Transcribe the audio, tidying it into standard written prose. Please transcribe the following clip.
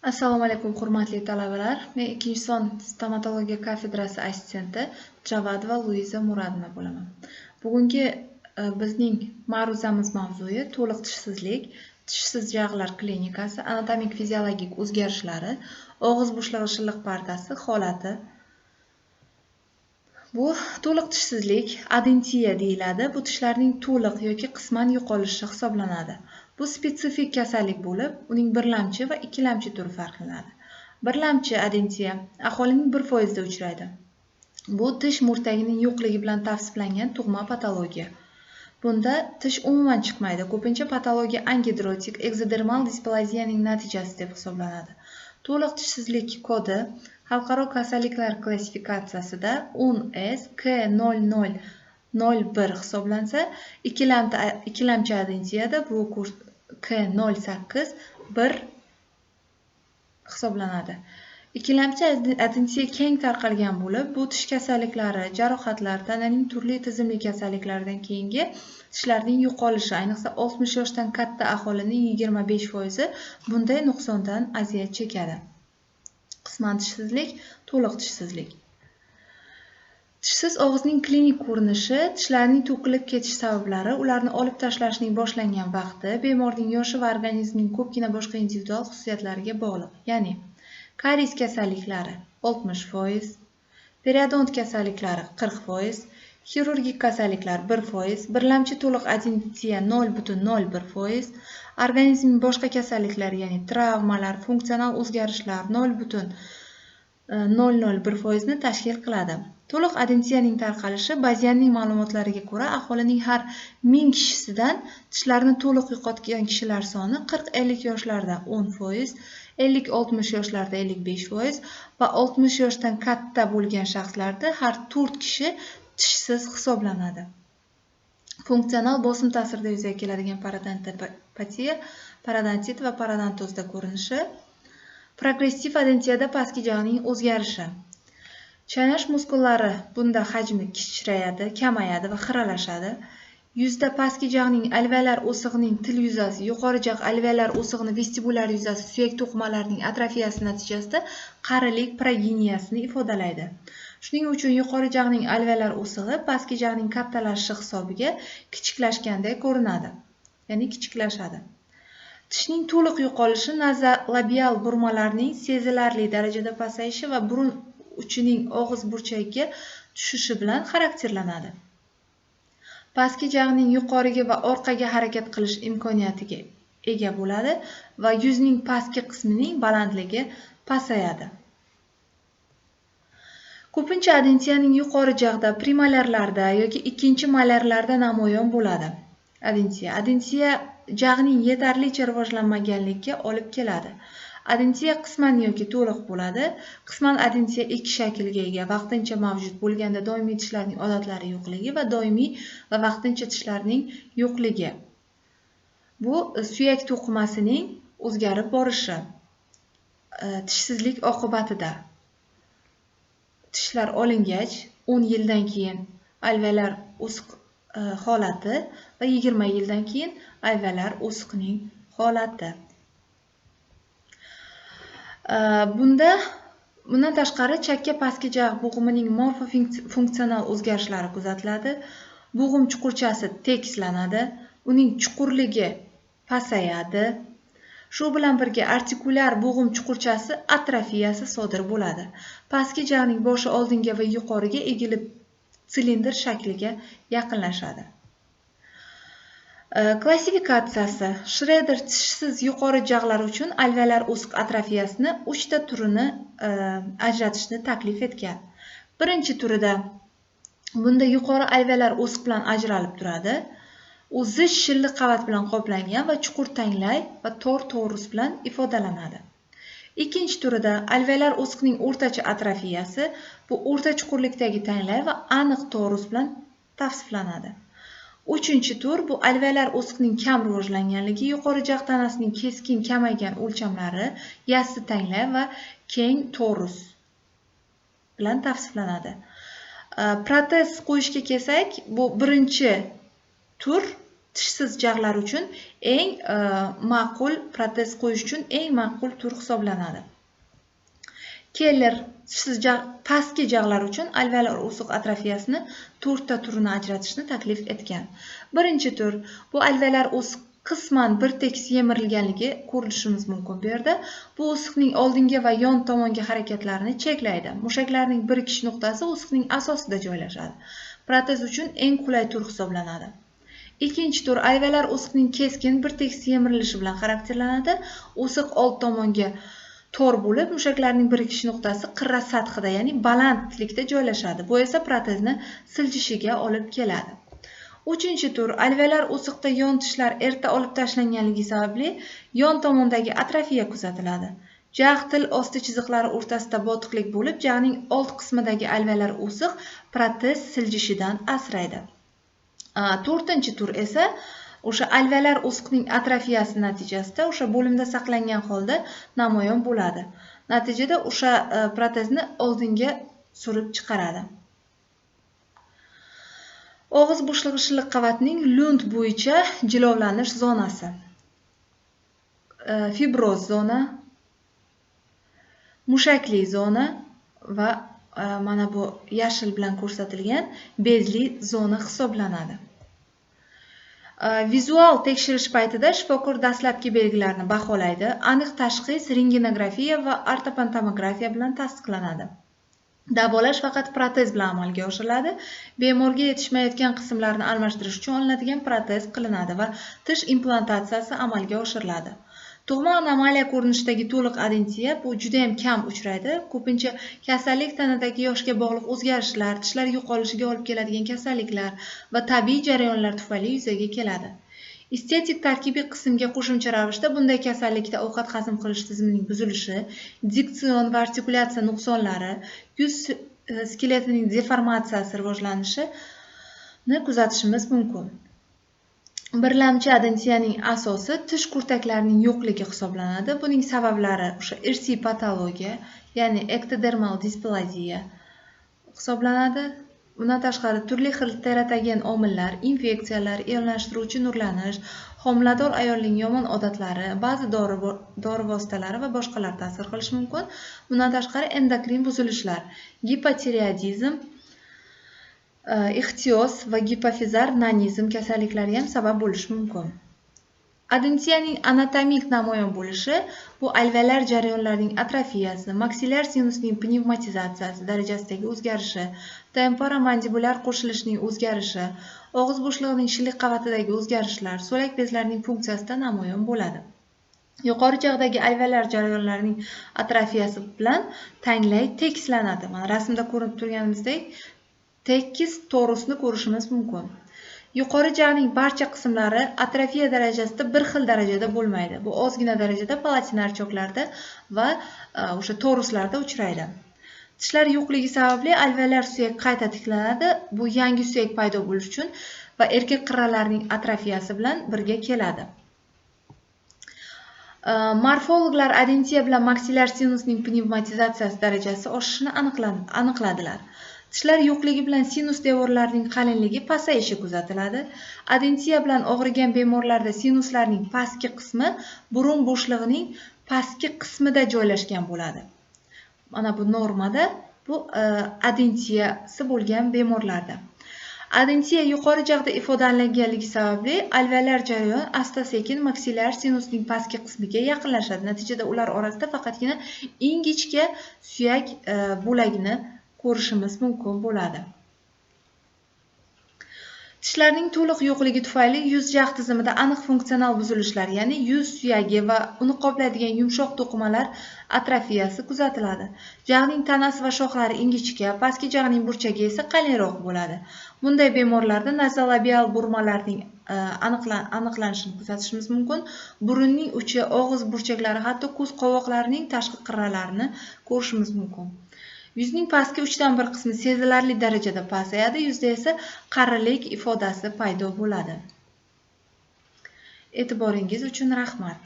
Assalomu alaykum hurmatli talabalar. Men 2-son stomatologiya kafedrasi assistenti Javadova Luiza Muradova bo'laman. Bugungi bizning ma'ruzamiz mavzui to'liq tishsizlik, tishsiz jag'lar klinikasi, anatomik fiziologik o'zgarishlari, og'iz bo'shlig'i shilliq pardasi holati. Bu to'liq tishsizlik, adentiya deyiladi. Bu tishlarning to'liq yoki qisman yo'qolishi hisoblanadi. Bu spetsifik kasallik bo'lib, uning birlamchi va ikkilamchi turi farqlanadi. Birlamchi adentiya aholining 1% uchraydi. Bu tish murtagining yo'qligi bilan tavsiflangan tug'ma patologiya. Bunda tish umuman chiqmaydi. Ko'pincha patologiya angidrotik ekzodermal displaziyaning natijasi deb hisoblanadi. To'liq tishsizlik kodi Xalqaro kasalliklar klassifikatsiyasida 10S K0001 hisoblansa, ikkilamchi adentiyada bu kurs K081 hisoblanadi. Ikkilamchi adentiya keng tarqalgan bo'lib, bu tish kasalliklari, jarohatlar, tananing turli tizimli kasalliklaridan keyingi tishlarning yo'qolishi, ayniqsa 60 yoshdan katta aholining 25% bunday nuqsondan aziyat chekadi. Qisman tishsizlik, to'liq tishsizlik. Tishsiz og'izning klinik ko'rinishi, tishlarning to'kilib ketish sabablari, ularni olib tashlashning boshlangan vaqti, bemorning yoshi va organizmning ko'pgina boshqa individual xususiyatlariga bog'liq. Ya'ni, karies kasalliklari 60%, periodont kasalliklari 40%, xirurgik kasalliklar 1%, birlamchi to'liq adentiya 0,01%, organizmning boshqa kasalliklari, ya'ni travmalar, funksional o'zgarishlar 0,001% ni tashkil qiladi. To'liq adentiyaning tarqalishi Bazyanning ma'lumotlariga ko'ra, aholining har 1000 kishisidan tishlarni to'liq yo'qotgan kishilar soni 40-50 yoshlarda 10%, 50-60 yoshlarda 55% va 60 yoshdan katta bo'lgan shaxslarda har 4 kishi tishsiz hisoblanadi. Funksional bosim ta'sirida yuzaga keladigan parodontopatiya, parodontit va parodontozda ko'rinishi. Progressiv adentiyada pastki jag'ning o'zgarishi. Chaynash muskullari bunda hajmi kichrayadi, kamayadi va xiralashadi. Yuzda pastki jag'ning alveolar o'sig'ining til yuzasi, yuqori jag' alveolar o'sig'ining vestibulyar yuzasi suyak to'qimalarining atrofiyasi natijasida qarilik progeniyasini ifodalaydi. Shuning uchun yuqori jag'ning alveolar o'sig'i pastki jag'ning kattalashishi hisobiga kichiklashganday ko'rinadi, ya'ni kichiklashadi. Tishning to'liq yo'qolishi nazolabial burmalarning sezilarli darajada pasayishi va burun uchining og'iz burchagiga tushishi bilan xarakterlanadi. Pastki jag'ning yuqoriga va orqaga harakat qilish imkoniyatiga ega bo'ladi va yuzning pastki qismining balandligi pasayadi. Ko'pincha adentiyaning yuqori jag'da, premolarlarda yoki ikkinchi molarlarda namoyon bo'ladi. Adentiya jag'ning yetarlicha rivojlanmaganligiga olib keladi. Adentiya qisman yoki to'liq bo'ladi. Qisman adentiya ikki shaklga ega: vaqtincha mavjud bo'lganda doimiy tishlarning odatlari yo'qligi va doimiy va vaqtincha tishlarning yo'qligi. Bu suyak to'qimasining o'zgarib borishi. Tishsizlik oqibatida tishlar olingach 10 yildan keyin alveolar o'siq holati va 20 yildan keyin alveolar o'siqning holati. Bundan tashqari chakka pastki jag' bo'g'imining morfofunksional o'zgarishlari kuzatiladi. Bo'g'im chuqurchasi tekislanadi, uning chuqurligi pasayadi. Shu bilan birga artikulyar bo'g'im chuqurchasi atrofiyasi sodir bo'ladi. Pastki jag'ning boshi oldinga va yuqoriga egilib silindr shakliga yaqinlashadi. Klassifikatsiyasi. Shredder tishsiz yuqori jag'lar uchun alveolar o'siq atrofiyasini 3 ta turini ajratishni taklif etgan. Birinchi turida bunda yuqori alveolar o'siq bilan ajralib turadi. U zich shilliq qavat bilan qoplangan va chuqur tanglay va tor torus bilan ifodalanadi. Ikkinchi turida alveolar o'siqning o'rtacha atrofiyasi, bu o'rta chuqurlikdagi tanglay va aniq torus bilan tavsiflanadi. Uchinchi tur bu alveolar o'siqning kam rivojlanganligi, yuqori jag' tanasining keskin kamaygan o'lchamlari, yassi tanglay va keng torus bilan tavsiflanadi. Protez qo'yishga kelsak, bu birinchi tur tishsiz jag'lar uchun eng ma'qul protez qo'yish uchun eng ma'qul tur hisoblanadi. Keller tishsiz pastki jag'lar uchun alveolar o'siq atrofiyasini 4 ta turini ajratishni taklif etgan. Birinchi tur bu alveolar o'siq qisman bir tekis yemirilganligi ko'rishimiz mumkin bu yerda. Bu o'siqning oldingi va yon tomonga harakatlarini cheklaydi. Mushaklarning birikish nuqtasi o'siqning asosida joylashadi. Protez uchun eng qulay tur hisoblanadi. Ikkinchi tur alveolar o'siqning keskin bir tekis yemirilishi bilan xarakterlanadi. O'siq old tomonga tor bo'lib, mushaklarning birikish nuqtasi qirra sathida, ya'ni balandlikda joylashadi. Bu esa protezni siljishiga olib keladi. Uchinchi tur alveolar o'siqda yon tishlar erta olib tashlanganligi sababli yon tomondagi atrofiya kuzatiladi. Jag' til osti chiziqlari o'rtasida botiqlik bo'lib, jag'ning old qismidagi alveolar o'siq protez siljishidan asraydi. To'rtinchi tur esa o'sha alveolar o'siqning atrofiyasi natijasida o'sha bo'limda saqlangan holda namoyon bo'ladi. Natijada o'sha protezni oldinga surib chiqaradi. Og'iz bo'shlig'i shilliq qavatning lund bo'yicha jilovlanish zonasi. Fibroz zona, mushakli zona va mana bu yashil bilan ko'rsatilgan bezli zona hisoblanadi. Vizual tekshirish paytida shifokor dastlabki belgilarni baholaydi. Aniq tashxis rentgenografiya va ortopantomografiya bilan tasdiqlanadi. Davolash faqat protez bilan amalga oshiriladi. Bemorga yetishmayotgan qismlarni almashtirish uchun olinadigan protez qilinadi va tish implantatsiyasi amalga oshiriladi. Tug'ma anomaliya ko'rinishidagi to'liq adentiya bu juda ham kam uchraydi. Ko'pincha kasallik tanadagi yoshga bog'liq o'zgarishlar, tishlar yo'qolishiga olib keladigan kasalliklar va tabiiy jarayonlar tufayli yuzaga keladi. Estetik tarkibiy qismga qo'shimcha ravishda bunday kasallikda ovqat hazm qilish tizimining buzilishi, diktsion va artikulyatsiya nuqsonlari, yuz skeletining deformatsiyasi rivojlanishini kuzatishimiz mumkin. Birlamchi adentiyaning asosi tish kurtaklarining yo'qligi hisoblanadi. Buning sabablari o'sha irsiy patologiya, ya'ni ektodermal displaziya hisoblanadi. Bundan tashqari turli xil teratogen omillar, infeksiyalar, ionlashtiruvchi nurlanish, homilador ayolning yomon odatlari, ba'zi dori vositalari va boshqalar ta'sir qilishi mumkin. Bundan tashqari endokrin buzilishlar, gipotireoidizm, ixtios va gipofizar nanizm kasalliklari ham sabab bo'lishi mumkin. Adentiyaning anatomik namoyon bo'lishi bu alveolar jarayonlarining atrofiyasi, maksilyar sinusning pnevmatizatsiyasi darajasidagi o'zgarishi, temporomandibulyar qo'shilishining o'zgarishi, og'iz bo'shlig'ining shilliq qavatidagi o'zgarishlar, so'lak bezlarining funksiyasida namoyon bo'ladi. Yuqori jag'dagi alveolar jarayonlarining atrofiyasi bilan tanglay tekislanadi. Mana rasmda ko'rinib turganimizdek tekis torusni ko'rishimiz mumkin. Yuqori jag'ning barcha qismlari atrofiya darajasida bir xil darajada bo'lmaydi. Bu ozgina darajada palatinar choklarda va o'sha toruslarda uchraydi. Tishlar yo'qligi sababli alveolar suyak qayta tiklanadi. Bu yangi suyak paydo bo'lish uchun va erkak qirralarining atrofiyasi bilan birga keladi. Morfologlar adentiya bilan maksilyar sinusning pnevmatizatsiyasi darajasi oshishini aniqladilar. Tishlar yo'qligi bilan sinus devorlarining qalinligi pasayishi kuzatiladi. Adentiya bilan og'rigan bemorlarda sinuslarning pastki qismi burun bo'shlig'ining pastki qismida joylashgan bo'ladi. Mana bu normada bu adentiyasi bo'lgan bemorlarda. Adentiya yuqori jag'da ifodalanganligi sababli alveolar jarayon asta-sekin maksilyar sinusning pastki qismiga yaqinlashadi. Natijada ular orasida faqatgina ingichka suyak bo'lagini ko'rishimiz mumkin bo'ladi. Tishlarning to'liq yo'qligi tufayli yuz jag' tizimida aniq funksional buzilishlar, ya'ni yuz suyagi va uni qoplaydigan yumshoq to'qimalar atrofiyasi kuzatiladi. Jag'ning tanasi va shoxlari ingichka, pastki jag'ning burchagi esa qalinroq bo'ladi. Bunday bemorlarda nazolabial burmalarning aniqlanishini kuzatishimiz mumkin. Burunning uchi, og'iz burchaklari, hatto ko'z qovoqlarining tashqi qirralarini ko'rishimiz mumkin. Yuzning pastki 1/3 qismi sezilarli darajada pasayadi, yuzda esa qarilik ifodasi paydo bo'ladi. E'tiboringiz uchun rahmat.